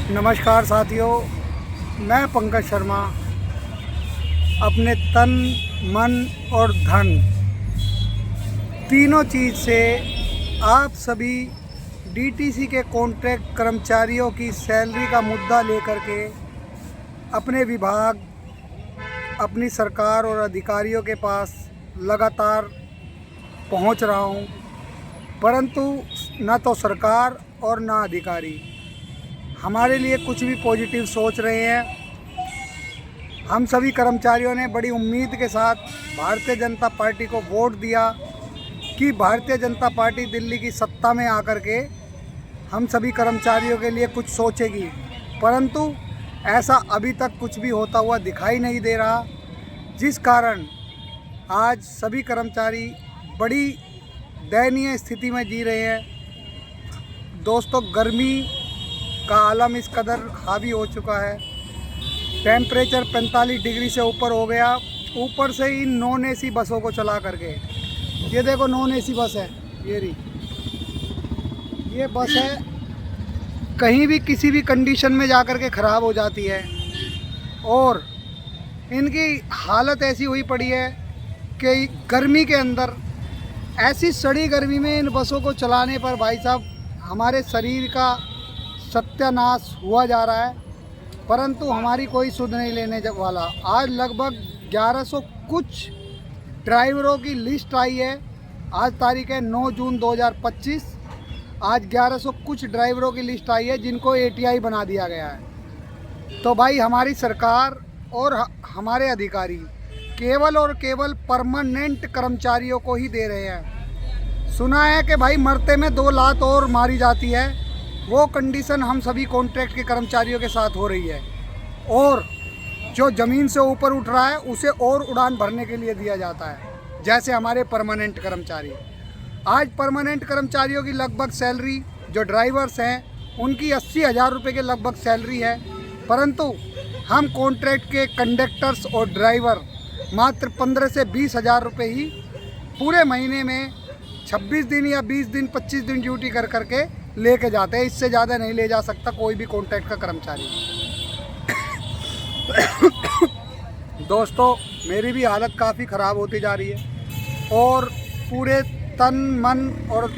नमस्कार साथियों, मैं पंकज शर्मा अपने तन, मन और धन तीनों चीज़ से आप सभी डीटीसी के कॉन्ट्रैक्ट कर्मचारियों की सैलरी का मुद्दा लेकर के अपने विभाग, अपनी सरकार और अधिकारियों के पास लगातार पहुंच रहा हूं, परंतु न तो सरकार और न अधिकारी हमारे लिए कुछ भी पॉजिटिव सोच रहे हैं। हम सभी कर्मचारियों ने बड़ी उम्मीद के साथ भारतीय जनता पार्टी को वोट दिया कि भारतीय जनता पार्टी दिल्ली की सत्ता में आकर के हम सभी कर्मचारियों के लिए कुछ सोचेगी, परंतु ऐसा अभी तक कुछ भी होता हुआ दिखाई नहीं दे रहा, जिस कारण आज सभी कर्मचारी बड़ी दयनीय स्थिति में जी रहे हैं। दोस्तों, गर्मी का आलम इस कदर हावी हो चुका है, टेम्परेचर 45 डिग्री से ऊपर हो गया। ऊपर से इन नॉन एसी बसों को चला करके, ये देखो नॉन एसी बस है, ये बस है, कहीं भी किसी भी कंडीशन में जा कर के ख़राब हो जाती है और इनकी हालत ऐसी हुई पड़ी है कि गर्मी के अंदर, ऐसी सड़ी गर्मी में इन बसों को चलाने पर भाई साहब हमारे शरीर का सत्यानाश हुआ जा रहा है, परंतु हमारी कोई सुध नहीं लेने वाला। आज लगभग 1100 कुछ ड्राइवरों की लिस्ट आई है। आज तारीख है 9 जून 2025। आज 1100 कुछ ड्राइवरों की लिस्ट आई है जिनको एटीआई बना दिया गया है। तो भाई हमारी सरकार और हमारे अधिकारी केवल और केवल परमानेंट कर्मचारियों को ही दे रहे हैं। सुना है कि भाई मरते में 2 लात और मारी जाती है, वो कंडीशन हम सभी कॉन्ट्रैक्ट के कर्मचारियों के साथ हो रही है और जो ज़मीन से ऊपर उठ रहा है उसे और उड़ान भरने के लिए दिया जाता है, जैसे हमारे परमानेंट कर्मचारी। आज परमानेंट कर्मचारियों की लगभग सैलरी, जो ड्राइवर्स हैं उनकी 80,000 रुपये के लगभग सैलरी है, परंतु हम कॉन्ट्रैक्ट के कंडक्टर्स और ड्राइवर मात्र 15 से 20,000 रुपये ही पूरे महीने में 26 दिन या 20 दिन 25 दिन ड्यूटी कर करके लेके जाते हैं। इससे ज़्यादा नहीं ले जा सकता कोई भी कॉन्ट्रैक्ट का कर्मचारी। दोस्तों, मेरी भी हालत काफ़ी ख़राब होती जा रही है और पूरे तन, मन और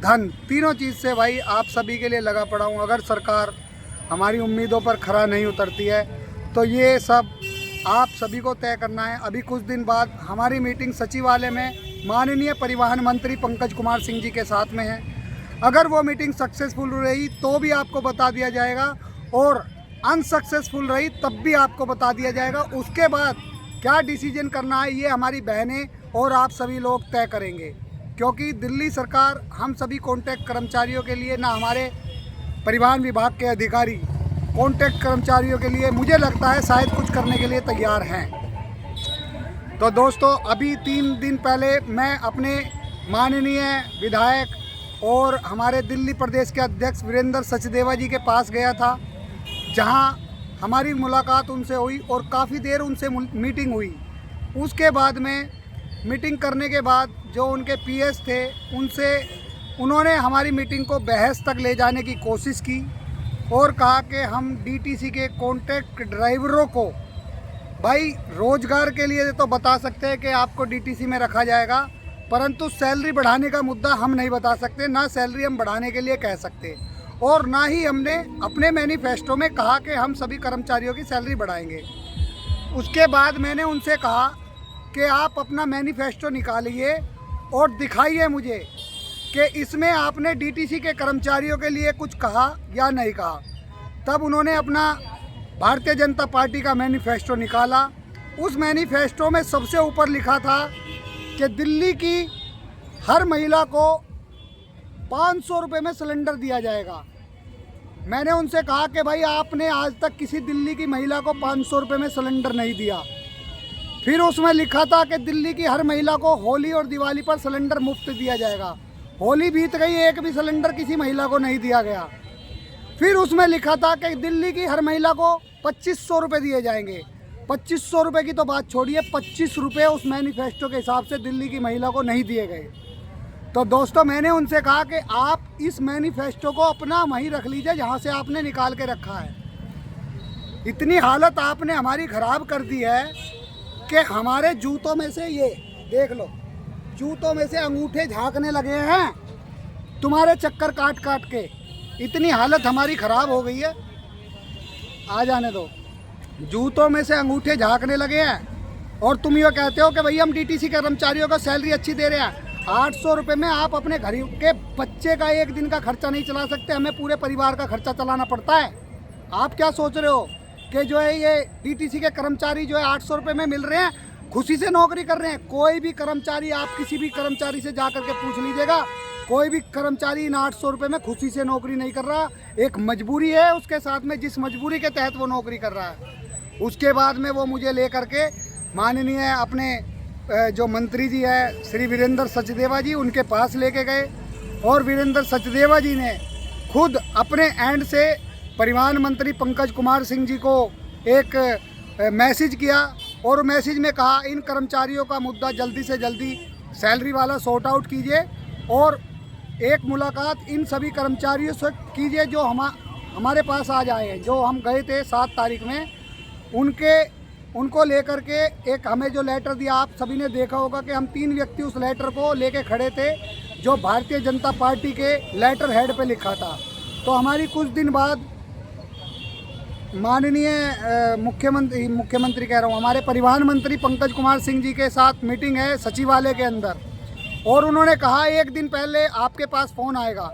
धन तीनों चीज़ से भाई आप सभी के लिए लगा पड़ा हूँ। अगर सरकार हमारी उम्मीदों पर खरा नहीं उतरती है तो ये सब आप सभी को तय करना है। अभी कुछ दिन बाद हमारी मीटिंग सचिवालय में माननीय परिवहन मंत्री पंकज कुमार सिंह जी के साथ में है। अगर वो मीटिंग सक्सेसफुल रही तो भी आपको बता दिया जाएगा और अनसक्सेसफुल रही तब भी आपको बता दिया जाएगा। उसके बाद क्या डिसीजन करना है ये हमारी बहनें और आप सभी लोग तय करेंगे, क्योंकि दिल्ली सरकार हम सभी कॉन्ट्रैक्ट कर्मचारियों के लिए, ना हमारे परिवहन विभाग के अधिकारी कॉन्ट्रैक्ट कर्मचारियों के लिए मुझे लगता है शायद कुछ करने के लिए तैयार हैं। तो दोस्तों, अभी 3 दिन पहले मैं अपने माननीय विधायक और हमारे दिल्ली प्रदेश के अध्यक्ष वीरेंद्र सचदेवा जी के पास गया था, जहां हमारी मुलाकात उनसे हुई और काफ़ी देर उनसे मीटिंग हुई। उसके बाद में मीटिंग करने के बाद जो उनके पीएस थे उन्होंने हमारी मीटिंग को बहस तक ले जाने की कोशिश की और कहा कि हम डीटीसी के कॉन्ट्रैक्ट ड्राइवरों को भाई रोज़गार के लिए तो बता सकते हैं कि आपको डीटीसी में रखा जाएगा, परंतु सैलरी बढ़ाने का मुद्दा हम नहीं बता सकते। ना सैलरी हम बढ़ाने के लिए कह सकते और ना ही हमने अपने मैनिफेस्टो में कहा कि हम सभी कर्मचारियों की सैलरी बढ़ाएंगे। उसके बाद मैंने उनसे कहा कि आप अपना मैनिफेस्टो निकालिए और दिखाइए मुझे कि इसमें आपने डीटीसी के कर्मचारियों के लिए कुछ कहा या नहीं कहा। तब उन्होंने अपना भारतीय जनता पार्टी का मैनिफेस्टो निकाला। उस मैनिफेस्टो में सबसे ऊपर लिखा था कि दिल्ली की हर महिला को 500 रुपये में सिलेंडर दिया जाएगा। मैंने उनसे कहा कि भाई आपने आज तक किसी दिल्ली की महिला को 500 रुपये में सिलेंडर नहीं दिया। फिर उसमें लिखा था कि दिल्ली की हर महिला को होली और दिवाली पर सिलेंडर मुफ्त दिया जाएगा। होली बीत गई, एक भी सिलेंडर किसी महिला को नहीं दिया गया। फिर उसमें लिखा था कि दिल्ली की हर महिला को 2500 रुपये दिए जाएंगे। 2500 रुपये की तो बात छोड़िए, 25 रुपये उस मैनिफेस्टो के हिसाब से दिल्ली की महिला को नहीं दिए गए। तो दोस्तों मैंने उनसे कहा कि आप इस मैनिफेस्टो को अपना वहीं रख लीजिए जहाँ से आपने निकाल के रखा है। इतनी हालत आपने हमारी ख़राब कर दी है कि हमारे जूतों में से, ये देख लो, जूतों में से अंगूठे झांकने लगे हैं तुम्हारे चक्कर काट काट के। इतनी हालत हमारी ख़राब हो गई है, आ जाने दो। जूतों में से अंगूठे झांकने लगे हैं और तुम ये कहते हो कि भई हम डीटीसी कर्मचारियों को सैलरी अच्छी दे रहे हैं। 800 रुपये में आप अपने घर के बच्चे का एक दिन का खर्चा नहीं चला सकते, हमें पूरे परिवार का खर्चा चलाना पड़ता है। आप क्या सोच रहे हो कि जो है ये डीटीसी के कर्मचारी जो है 800 रुपये में मिल रहे हैं, खुशी से नौकरी कर रहे हैं? कोई भी कर्मचारी, आप किसी भी कर्मचारी से जा करके पूछ लीजिएगा, कोई भी कर्मचारी इन 800 रुपये में खुशी से नौकरी नहीं कर रहा। एक मजबूरी है उसके साथ में, जिस मजबूरी के तहत वो नौकरी कर रहा है। उसके बाद में वो मुझे ले करके माननीय अपने जो मंत्री जी है श्री वीरेंद्र सचदेवा जी, उनके पास लेके गए और वीरेंद्र सचदेवा जी ने खुद अपने एंड से परिवहन मंत्री पंकज कुमार सिंह जी को एक मैसेज किया और मैसेज में कहा इन कर्मचारियों का मुद्दा जल्दी से जल्दी सैलरी वाला सॉर्ट आउट कीजिए और एक मुलाकात इन सभी कर्मचारियों से कीजिए जो हमारे पास आ जाए हैं। जो हम गए थे 7 तारीख में, उनको लेकर के एक हमें जो लेटर दिया, आप सभी ने देखा होगा कि हम 3 व्यक्ति उस लेटर को लेके खड़े थे जो भारतीय जनता पार्टी के लेटर हेड पे लिखा था। तो हमारी कुछ दिन बाद माननीय मुख्यमंत्री कह रहा हूँ, हमारे परिवहन मंत्री पंकज कुमार सिंह जी के साथ मीटिंग है सचिवालय के अंदर और उन्होंने कहा 1 दिन पहले आपके पास फ़ोन आएगा।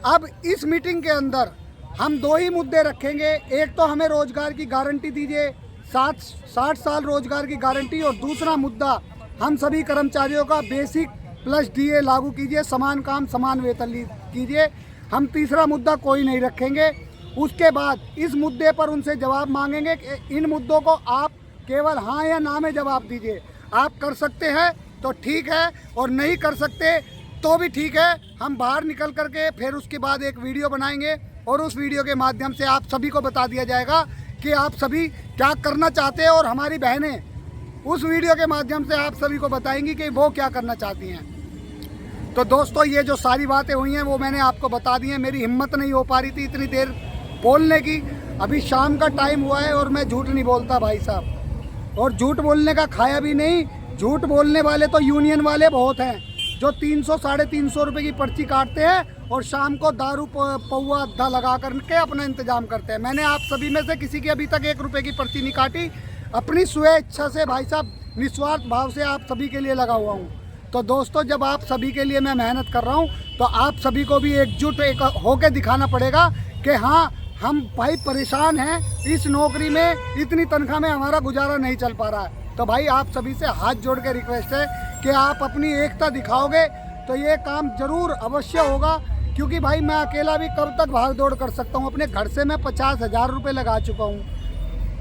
अब इस मीटिंग के अंदर हम 2 ही मुद्दे रखेंगे। एक तो हमें रोज़गार की गारंटी दीजिए, 60 साल रोजगार की गारंटी, और दूसरा मुद्दा हम सभी कर्मचारियों का बेसिक प्लस डीए लागू कीजिए, समान काम समान वेतन कीजिए। हम तीसरा मुद्दा कोई नहीं रखेंगे। उसके बाद इस मुद्दे पर उनसे जवाब मांगेंगे कि इन मुद्दों को आप केवल हाँ या ना में जवाब दीजिए। आप कर सकते हैं तो ठीक है और नहीं कर सकते तो भी ठीक है। हम बाहर निकल करके फिर उसके बाद एक वीडियो बनाएंगे और उस वीडियो के माध्यम से आप सभी को बता दिया जाएगा कि आप सभी क्या करना चाहते हैं और हमारी बहनें उस वीडियो के माध्यम से आप सभी को बताएंगी कि वो क्या करना चाहती हैं। तो दोस्तों ये जो सारी बातें हुई हैं वो मैंने आपको बता दी हैं। मेरी हिम्मत नहीं हो पा रही थी इतनी देर बोलने की। अभी शाम का टाइम हुआ है और मैं झूठ नहीं बोलता भाई साहब, और झूठ बोलने का खाया भी नहीं। झूठ बोलने वाले तो यूनियन वाले बहुत हैं जो 300 साढ़े 300 रुपये की पर्ची काटते हैं और शाम को दारू पौवा अद्धा लगा करके अपना इंतजाम करते हैं। मैंने आप सभी में से किसी की अभी तक 1 रुपये की पर्ची नहीं काटी। अपनी स्वेच्छा से भाई साहब, निस्वार्थ भाव से आप सभी के लिए लगा हुआ हूँ। तो दोस्तों जब आप सभी के लिए मैं मेहनत कर रहा हूँ तो आप सभी को भी एकजुट होकर दिखाना पड़ेगा कि हाँ हम भाई परेशान हैं, इस नौकरी में इतनी तनख्वाह में हमारा गुजारा नहीं चल पा रहा है। तो भाई आप सभी से हाथ जोड़ के रिक्वेस्ट है कि आप अपनी एकता दिखाओगे तो ये काम जरूर अवश्य होगा। क्योंकि भाई मैं अकेला भी कब तक भाग दौड़ कर सकता हूँ। अपने घर से मैं 50,000 रुपये लगा चुका हूँ,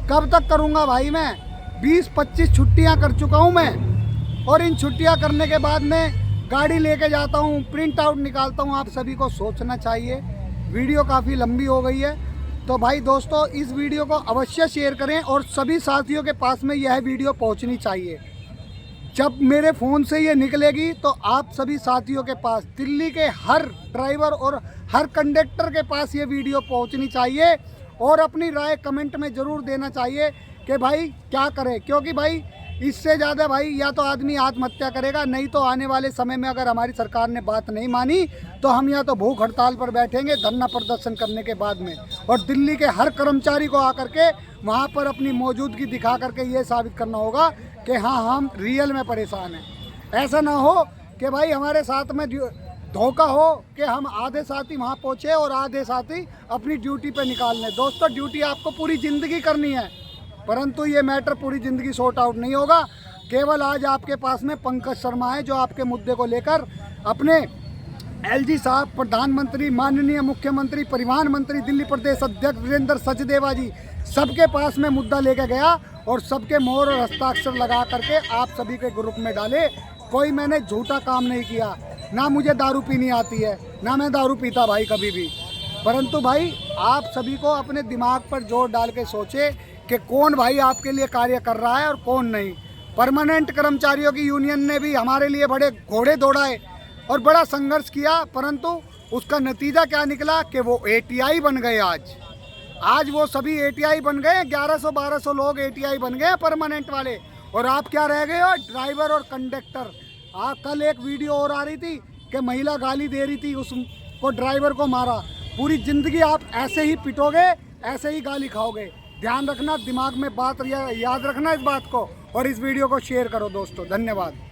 कब तक करूँगा भाई। मैं 20-25 छुट्टियाँ कर चुका हूँ मैं, और इन छुट्टियाँ करने के बाद मैं गाड़ी लेके जाता हूँ, प्रिंट आउट निकालता हूँ। आप सभी को सोचना चाहिए। वीडियो काफ़ी लंबी हो गई है तो भाई दोस्तों इस वीडियो को अवश्य शेयर करें और सभी साथियों के पास में यह वीडियो पहुंचनी चाहिए। जब मेरे फ़ोन से ये निकलेगी तो आप सभी साथियों के पास, दिल्ली के हर ड्राइवर और हर कंडक्टर के पास ये वीडियो पहुंचनी चाहिए और अपनी राय कमेंट में ज़रूर देना चाहिए कि भाई क्या करें। क्योंकि भाई इससे ज़्यादा भाई या तो आदमी आत्महत्या करेगा, नहीं तो आने वाले समय में अगर हमारी सरकार ने बात नहीं मानी तो हम या तो भूख हड़ताल पर बैठेंगे धरना प्रदर्शन करने के बाद में, और दिल्ली के हर कर्मचारी को आकर के वहाँ पर अपनी मौजूदगी दिखा करके ये साबित करना होगा कि हाँ हम रियल में परेशान हैं। ऐसा ना हो कि भाई हमारे साथ में धोखा हो कि हम आधे साथी वहाँ पहुँचे और आधे साथी अपनी ड्यूटी पे निकाल लें। दोस्तों ड्यूटी आपको पूरी ज़िंदगी करनी है, परंतु ये मैटर पूरी ज़िंदगी सॉर्ट आउट नहीं होगा। केवल आज आपके पास में पंकज शर्मा है जो आपके मुद्दे को लेकर अपने एलजी साहब, प्रधानमंत्री, माननीय मुख्यमंत्री, परिवहन मंत्री, दिल्ली प्रदेश अध्यक्ष वीरेंद्र सचदेवा जी, सबके पास में मुद्दा लेकर गया और सबके मोहर और हस्ताक्षर लगा करके आप सभी के ग्रुप में डाले। कोई मैंने झूठा काम नहीं किया, ना मुझे दारू पीनी आती है, ना मैं दारू पीता भाई कभी भी। परंतु भाई आप सभी को अपने दिमाग पर जोर डाल के सोचे कि कौन भाई आपके लिए कार्य कर रहा है और कौन नहीं। परमानेंट कर्मचारियों की यूनियन ने भी हमारे लिए बड़े घोड़े दौड़ाए, और बड़ा संघर्ष किया, परंतु उसका नतीजा क्या निकला कि वो ATI बन गए। आज वो सभी ATI बन गए, 1100-1200 लोग ATI बन गए परमानेंट वाले, और आप क्या रह गए हो, ड्राइवर और कंडक्टर। कल एक वीडियो और आ रही थी कि महिला गाली दे रही थी, उसको ड्राइवर को मारा। पूरी ज़िंदगी आप ऐसे ही पिटोगे, ऐसे ही गाली खाओगे। ध्यान रखना, दिमाग में बात याद रखना इस बात को, और इस वीडियो को शेयर करो दोस्तों। धन्यवाद।